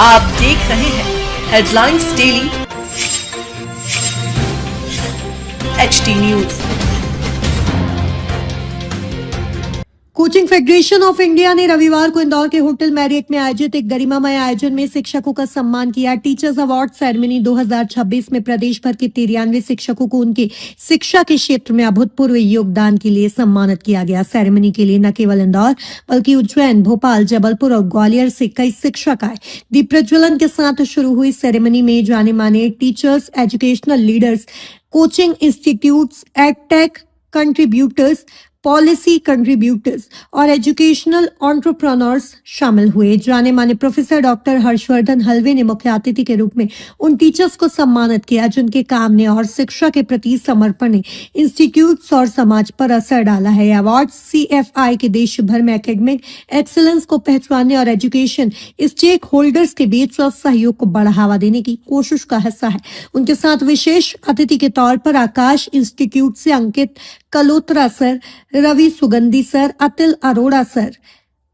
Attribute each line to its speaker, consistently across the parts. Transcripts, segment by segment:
Speaker 1: आप देख रहे हैं headlines daily HD news.
Speaker 2: Coaching federation of India ने रविवार को इंदौर के होटल मैरियट में आयोजित एक गरिमामय आयोजन में शिक्षकों का सम्मान किया। टीचर्स अवार्ड सेरेमनी 2026 में प्रदेश भर के 93 शिक्षकों को उनके शिक्षा के क्षेत्र में अभूतपूर्व योगदान के लिए सम्मानित किया गया। सेरेमनी के लिए न केवल इंदौर बल्कि उज्जैन, भोपाल, जबलपुर और ग्वालियर से कई शिक्षक आए। दीप प्रज्वलन के साथ शुरू हुई सेरेमनी में जाने माने teachers, educational leaders, coaching institutes, edtech contributors, policy contributors और एजुकेशनल एंटरप्रेन्योर्स शामिल हुए। जाने माने प्रोफेसर डॉक्टर हर्षवर्धन हलवे ने मुख्य अतिथि के रूप में उन टीचर्स को सम्मानित किया जिनके काम ने और शिक्षा के प्रति समर्पण ने इंस्टीट्यूट्स और समाज पर असर डाला है। अवार्ड CFI के देश भर में एकेडमिक एक्सीलेंस को पहचानने और एजुकेशन स्टेक होल्डर्स के बीच सहयोग को बढ़ावा देने की कोशिश का हिस्सा है। उनके साथ विशेष अतिथि के तौर पर आकाश इंस्टीट्यूट से अंकित कलोत्रा सर, रवि सुगंधी सर, अतिल अरोड़ा सर,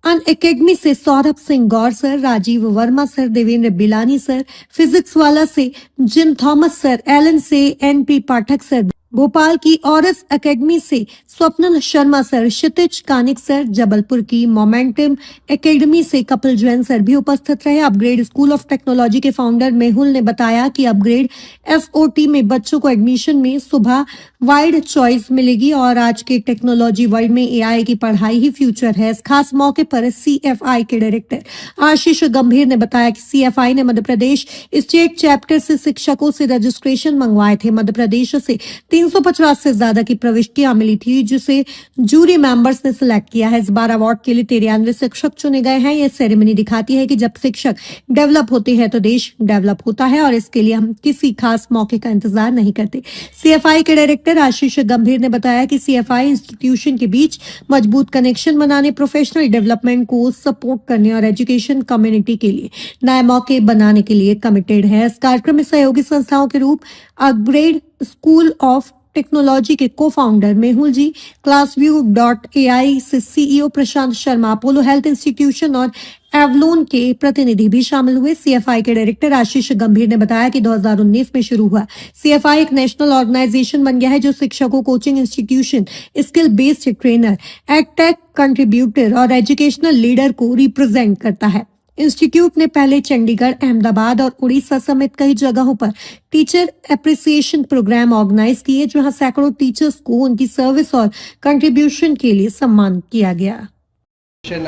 Speaker 2: अन एकेडमी से सौरभ सिंह गौर sir, Rajiv Verma sir, Devendra बिलानी sir, physics वाला से जिम थॉमस सर, एलन से NP पाठक सर, भोपाल की ऑरस एकेडमी से स्वप्नल शर्मा सर, क्षितिज कानिक सर, जबलपुर की मोमेंटम एकेडमी से कपिल जैन सर भी उपस्थित रहे। अपग्रेड स्कूल ऑफ टेक्नोलॉजी के फाउंडर मेहुल ने बताया कि अपग्रेड FOT में बच्चों को एडमिशन में सुबह वाइड चॉइस मिलेगी और आज के टेक्नोलॉजी वर्ल्ड में AI की पढ़ाई ही फ्यूचर है। इस खास मौके पर CFI के डायरेक्टर आशीष गंभीर ने बताया कि CFI ने मध्य प्रदेश स्टेट चैप्टर से शिक्षकों से रजिस्ट्रेशन मंगवाए थे। मध्य प्रदेश से 350 से ज्यादा की प्रविष्टियां मिली थी जिसे जूरी मेंबर्स ने सिलेक्ट किया है। इस बार अवार्ड के लिए 93 शिक्षक चुने गए हैं। यह सेरेमनी दिखाती है कि जब शिक्षक डेवलप होते हैं तो देश डेवलप होता है और इसके लिए हम किसी खास मौके का इंतजार नहीं करते। CFI के डायरेक्टर आशीष गंभीर ने बताया कि CFI इंस्टीट्यूशन के बीच मजबूत कनेक्शन बनाने, प्रोफेशनल डेवलपमेंट को सपोर्ट करने और एजुकेशन कम्युनिटी के लिए नए मौके बनाने के लिए कमिटेड है। इस कार्यक्रम में सहयोगी संस्थाओं के रूप अपग्रेड स्कूल ऑफ टेक्नोलॉजी के को-फाउंडर मेहुल जी, ClassView.ai से CEO प्रशांत शर्मा, अपोलो हेल्थ इंस्टीट्यूशन और एवलोन के प्रतिनिधि भी शामिल हुए। CFI के डायरेक्टर आशीष गंभीर ने बताया कि 2019 में शुरू हुआ CFI एक नेशनल ऑर्गेनाइजेशन बन गया है जो शिक्षकों, coaching institution, skill based trainer, edtech contributor और एजुकेशनल लीडर को रिप्रेजेंट करता है। इंस्टीट्यूट ने पहले चंडीगढ़, अहमदाबाद और उड़ीसा समेत कई जगहों पर टीचर एप्रिसिएशन प्रोग्राम ऑर्गेनाइज किए जहां सैकड़ों टीचर्स को उनकी सर्विस और कंट्रीब्यूशन के लिए सम्मान किया गया।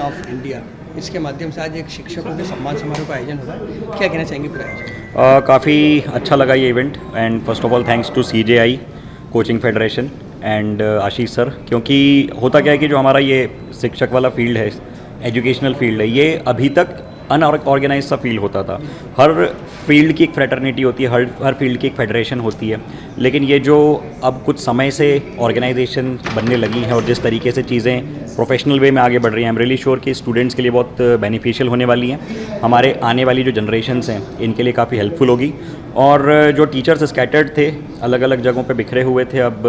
Speaker 3: ऑफ इंडिया इसके माध्यम से आज एक शिक्षकों के सम्मान समारोह का आयोजन हुआ, क्या कहना चाहेंगे पूरा आयोजन?
Speaker 4: काफ़ी अच्छा लगा ये event and first of all thanks to CJI coaching federation and Ashish sir, क्योंकि होता क्या है कि जो हमारा ये शिक्षक वाला फील्ड है, एजुकेशनल फील्ड है, ये अभी तक अनऑर्गेनाइज सा फील होता था। हर फील्ड की एक फ्रेटर्निटी होती है, हर फील्ड की एक फेडरेशन होती है, लेकिन ये जो अब कुछ समय से ऑर्गेनाइजेशन बनने लगी है और जिस तरीके से चीज़ें प्रोफेशनल वे में आगे बढ़ रही हैं, आई एम रियली श्योर कि स्टूडेंट्स के लिए बहुत बेनिफिशियल होने वाली हैं। हमारे आने वाली जो जनरेशन्स हैं इनके लिए काफ़ी हेल्पफुल होगी। और जो टीचर्स स्कैटर्ड थे, अलग अलग जगहों पर बिखरे हुए थे, अब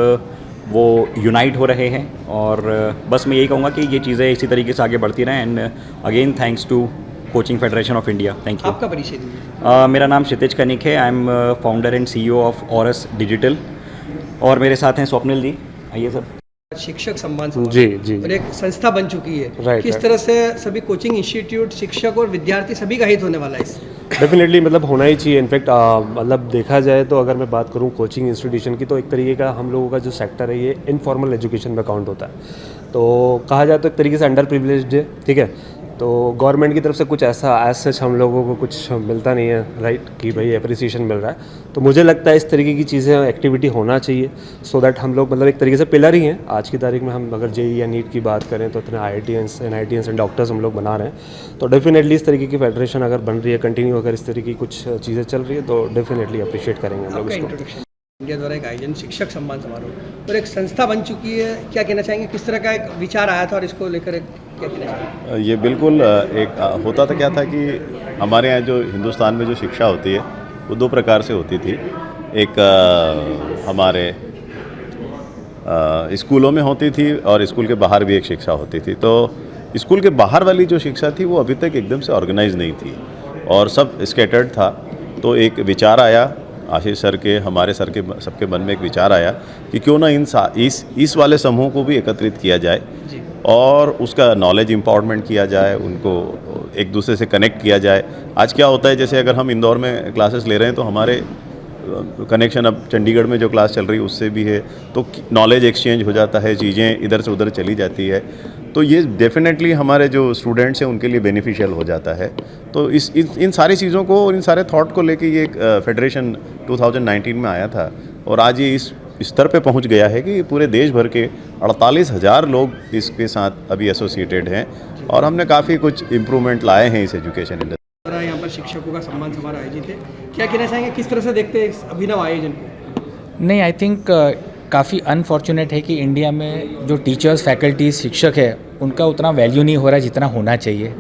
Speaker 4: वो यूनाइट हो रहे हैं और बस मैं यही कहूँगा कि ये चीज़ें इसी तरीके से आगे बढ़ती रहें। And again thanks to coaching federation of India. Thank you.
Speaker 3: आपका परिचय दीजिए।
Speaker 4: मेरा नाम क्षितिज कानिक है। I am founder and CEO of Auras Digital और मेरे साथ हैं स्वप्निल जी। आइए सर।
Speaker 3: शिक्षक सम्मान समारोह
Speaker 5: जी
Speaker 3: और एक संस्था बन चुकी है, किस तरह से सभी कोचिंग इंस्टीट्यूट, शिक्षक और विद्यार्थी सभी का हित होने वाला है इस?
Speaker 5: डेफिनेटली मतलब होना ही चाहिए। इनफैक्ट मतलब देखा जाए तो अगर मैं बात करूं कोचिंग इंस्टीट्यूशन की, तो एक तरीके का हम लोगों का जो सेक्टर है ये इनफॉर्मल एजुकेशन में काउंट होता है। तो कहा जाए तो एक तरीके से अंडर प्रिविलेज्ड है, ठीक है। तो गवर्नमेंट की तरफ से कुछ ऐसा एज सच हम लोगों को कुछ मिलता नहीं है, राइट, कि भाई अप्रिसिएशन मिल रहा है। तो मुझे लगता है इस तरीके की चीज़ें, एक्टिविटी होना चाहिए सो दैट हम लोग मतलब एक तरीके से पिलर ही हैं आज की तारीख में। हम अगर JEE या नीट की बात करें तो इतने IITians, NITians एंड डॉक्टर्स हम लोग बना रहे हैं। तो डेफिनेटली इस तरीके की फेडरेशन अगर बन रही है, कंटिन्यू अगर इस तरीके की कुछ चीज़ें चल रही है तो डेफिनेटली अप्रिशिएट करेंगे हम लोग इसको।
Speaker 3: इंडिया द्वारा एक आयोजन शिक्षक सम्मान समारोह और एक संस्था बन चुकी है, क्या कहना चाहेंगे? किस तरह का एक विचार आया था और इसको लेकर क्या कहना चाहेंगे?
Speaker 6: ये बिल्कुल एक होता तो क्या था कि हमारे यहाँ जो हिंदुस्तान में जो शिक्षा होती है वो दो प्रकार से होती थी। एक हमारे स्कूलों में होती थी और स्कूल के बाहर भी एक शिक्षा होती थी। तो स्कूल के बाहर वाली जो शिक्षा थी वो अभी तक एकदम से ऑर्गेनाइज नहीं थी। और सब स्कैटर्ड था। तो एक विचार आया आशीष सर के, हमारे सर के, सबके मन में एक विचार आया कि क्यों ना इस वाले समूह को भी एकत्रित किया जाए और उसका नॉलेज इम्पावरमेंट किया जाए, उनको एक दूसरे से कनेक्ट किया जाए। आज क्या होता है, जैसे अगर हम इंदौर में क्लासेस ले रहे हैं तो हमारे कनेक्शन अब चंडीगढ़ में जो क्लास चल रही है उससे भी है, तो नॉलेज एक्सचेंज हो जाता है, चीज़ें इधर से उधर चली जाती है। तो ये डेफिनेटली हमारे जो स्टूडेंट्स हैं उनके लिए बेनिफिशियल हो जाता है। तो इन सारी चीज़ों को और इन सारे थॉट को लेके ये एक फेडरेशन 2019 में आया था और आज ये इस स्तर पे पहुंच गया है कि पूरे देश भर के 48,000 लोग इसके साथ अभी एसोसिएटेड हैं और हमने काफ़ी कुछ इम्प्रूवमेंट लाए हैं इस एजुकेशन इंडस्ट्री।
Speaker 3: यहाँ पर शिक्षकों का सम्मान समारोह आयोजित है, क्या कहना चाहेंगे, किस तरह से देखते हैं इस अभिनव आयोजन को?
Speaker 7: नहीं, आई थिंक काफ़ी अनफॉर्चुनेट है कि इंडिया में जो टीचर्स, फैकल्टीज, शिक्षक है उनका उतना वैल्यू नहीं हो रहा है जितना होना चाहिए।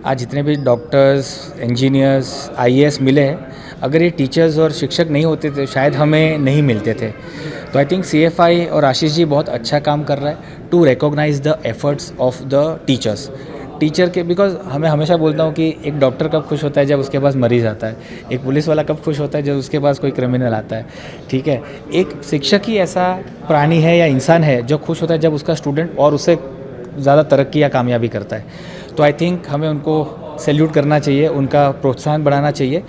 Speaker 7: आज जितने भी डॉक्टर्स, इंजीनियर्स, IAS मिले हैं, अगर ये टीचर्स और शिक्षक नहीं होते तो शायद हमें नहीं मिलते थे। तो आई थिंक CFI और आशीष जी बहुत अच्छा काम कर रहा है to recognize the efforts of the teachers. Teacher के, बिकॉज हमें हमेशा बोलता हूँ कि एक डॉक्टर कब खुश होता है जब उसके पास मरीज़ आता है, एक पुलिस वाला कब खुश होता है जब उसके पास कोई क्रिमिनल आता है, ठीक है। एक शिक्षक ही ऐसा प्राणी है या इंसान है जो खुश होता है जब उसका स्टूडेंट और उससे ज़्यादा तरक्की या कामयाबी करता है। तो आई थिंक हमें उनको सैल्यूट करना चाहिए, उनका प्रोत्साहन बढ़ाना चाहिए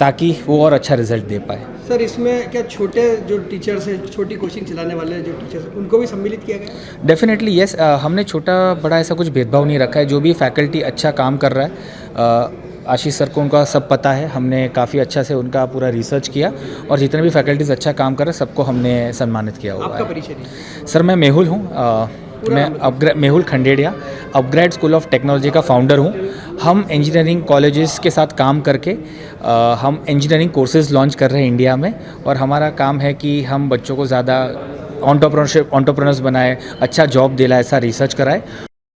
Speaker 7: ताकि वो और अच्छा रिजल्ट दे पाए।
Speaker 3: सर, इसमें क्या छोटे जो टीचर्स हैं, छोटी कोचिंग चलाने वाले जो टीचर्स हैं, उनको भी सम्मिलित किया गया?
Speaker 7: डेफिनेटली येस, हमने छोटा बड़ा ऐसा कुछ भेदभाव नहीं रखा है। जो भी फैकल्टी अच्छा काम कर रहा है, आशीष सर को उनका सब पता है, हमने काफ़ी अच्छा से उनका पूरा रिसर्च किया और जितने भी फैकल्टीज़ अच्छा काम कर रहे हैं सबको हमने सम्मानित किया हुआ
Speaker 3: आपका
Speaker 7: है।
Speaker 3: परिचय दीजिए।
Speaker 7: सर, मैं मेहुल हूँ, मैं Mehul Khandediya Upgrade school of technology का फाउंडर हूँ। हम इंजीनियरिंग कॉलेजेस के साथ काम करके हम इंजीनियरिंग कोर्सेज लॉन्च कर रहे हैं इंडिया में और हमारा काम है कि हम बच्चों को ज़्यादा एंटरप्रेन्योर्स बनाए, अच्छा जॉब दिलाए, ऐसा रिसर्च कराए।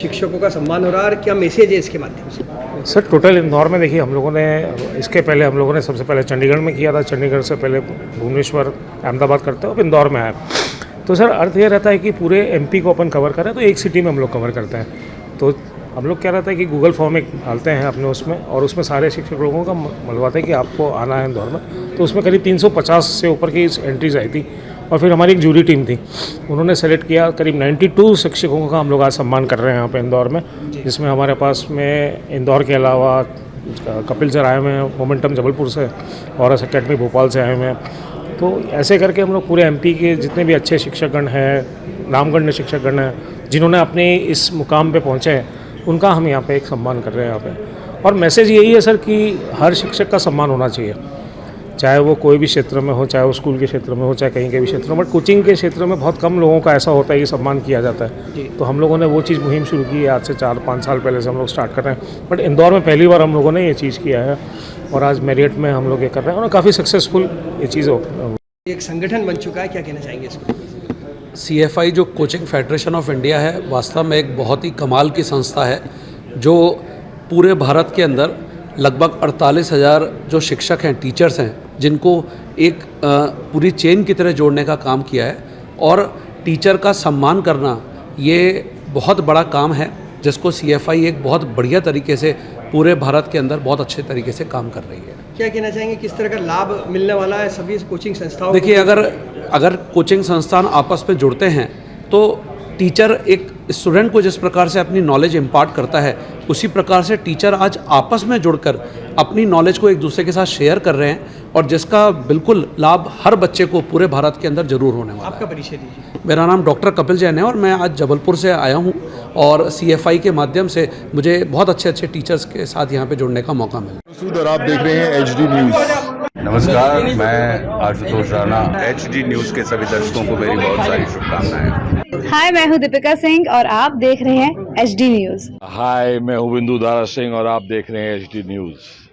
Speaker 3: शिक्षकों का सम्मान हो रहा है और क्या मैसेज है इसके माध्यम से?
Speaker 8: सर, टोटल इंदौर में देखिए, हम लोगों ने इसके पहले हम लोगों ने सबसे पहले चंडीगढ़ में किया था, चंडीगढ़ से पहले भुवनेश्वर, अहमदाबाद करते हो, अब इंदौर में आए। तो सर, अर्थ ये रहता है कि पूरे MP को अपन कवर करें तो एक सिटी में हम लोग कवर करते हैं। तो हम लोग क्या रहता है कि गूगल फॉर्म एक डालते हैं अपने उसमें और उसमें सारे शिक्षक लोगों का मलवाते हैं कि आपको आना है इंदौर में। तो उसमें करीब 350 से ऊपर की एंट्रीज आई थी और फिर हमारी एक जूरी टीम थी, उन्होंने सेलेक्ट किया। करीब 92 शिक्षकों का हम लोग आज सम्मान कर रहे हैं यहाँ पे इंदौर में, जिसमें हमारे पास में इंदौर के अलावा कपिल सर आए हुए हैं, मोमेंटम जबलपुर से, और अकेडमी भोपाल से आए हुए हैं। तो ऐसे करके हम लोग पूरे MP के जितने भी अच्छे शिक्षकगण हैं, नामगण्य शिक्षकगण हैं, जिन्होंने अपने इस मुकाम पे पहुँचे हैं, उनका हम यहाँ पे एक सम्मान कर रहे हैं यहाँ पे। और मैसेज यही है सर कि हर शिक्षक का सम्मान होना चाहिए, चाहे वो कोई भी क्षेत्र में हो, चाहे वो स्कूल के क्षेत्र में हो, चाहे कहीं के भी क्षेत्र में। बट कोचिंग के क्षेत्र में बहुत कम लोगों का ऐसा होता है कि सम्मान किया जाता है। तो हम लोगों ने वो चीज़ मुहिम शुरू की है, आज से 4-5 साल पहले से हम लोग स्टार्ट कर रहे हैं। बट इंदौर में पहली बार हम लोगों ने ये चीज़ किया है और आज मेरिट में हम लोग ये कर रहे हैं और काफ़ी सक्सेसफुल ये चीज़ हो।
Speaker 3: एक संगठन बन चुका है, क्या कहना चाहेंगे इसको?
Speaker 9: CFI जो कोचिंग फेडरेशन ऑफ इंडिया है, वास्तव में एक बहुत ही कमाल की संस्था है जो पूरे भारत के अंदर लगभग 48,000 जो शिक्षक हैं, टीचर्स हैं, जिनको एक पूरी चेन की तरह जोड़ने का काम किया है। और टीचर का सम्मान करना ये बहुत बड़ा काम है जिसको CFI एक बहुत बढ़िया तरीके से पूरे भारत के अंदर बहुत अच्छे तरीके से काम कर रही है।
Speaker 3: क्या कहना चाहेंगे, किस तरह का लाभ मिलने वाला है सभी कोचिंग संस्थाओं?
Speaker 9: देखिए, अगर कोचिंग संस्थान आपस में जुड़ते हैं तो टीचर एक स्टूडेंट को जिस प्रकार से अपनी नॉलेज इम्पार्ट करता है, उसी प्रकार से टीचर आज आपस में जुड़कर अपनी नॉलेज को एक दूसरे के साथ शेयर कर रहे हैं और जिसका बिल्कुल लाभ हर बच्चे को पूरे भारत के अंदर जरूर होने वाला है।
Speaker 3: आपका परिचय दीजिए।
Speaker 9: मेरा नाम डॉक्टर कपिल जैन है और मैं आज जबलपुर से आया हूँ और CFI के माध्यम से मुझे बहुत अच्छे टीचर्स के साथ यहाँ पे जुड़ने का मौका मिला।
Speaker 10: और आप देख रहे हैं HD न्यूज़।
Speaker 11: नमस्कार, मैं आशुतोष राणा। HD न्यूज़ के सभी दर्शकों को मेरी बहुत सारी शुभकामनाएं।
Speaker 12: हाय, मैं हूँ दीपिका सिंह और आप देख रहे हैं HD न्यूज़।
Speaker 10: हाय, मैं हूँ बिंदु दारा सिंह और आप देख रहे हैं HD न्यूज़।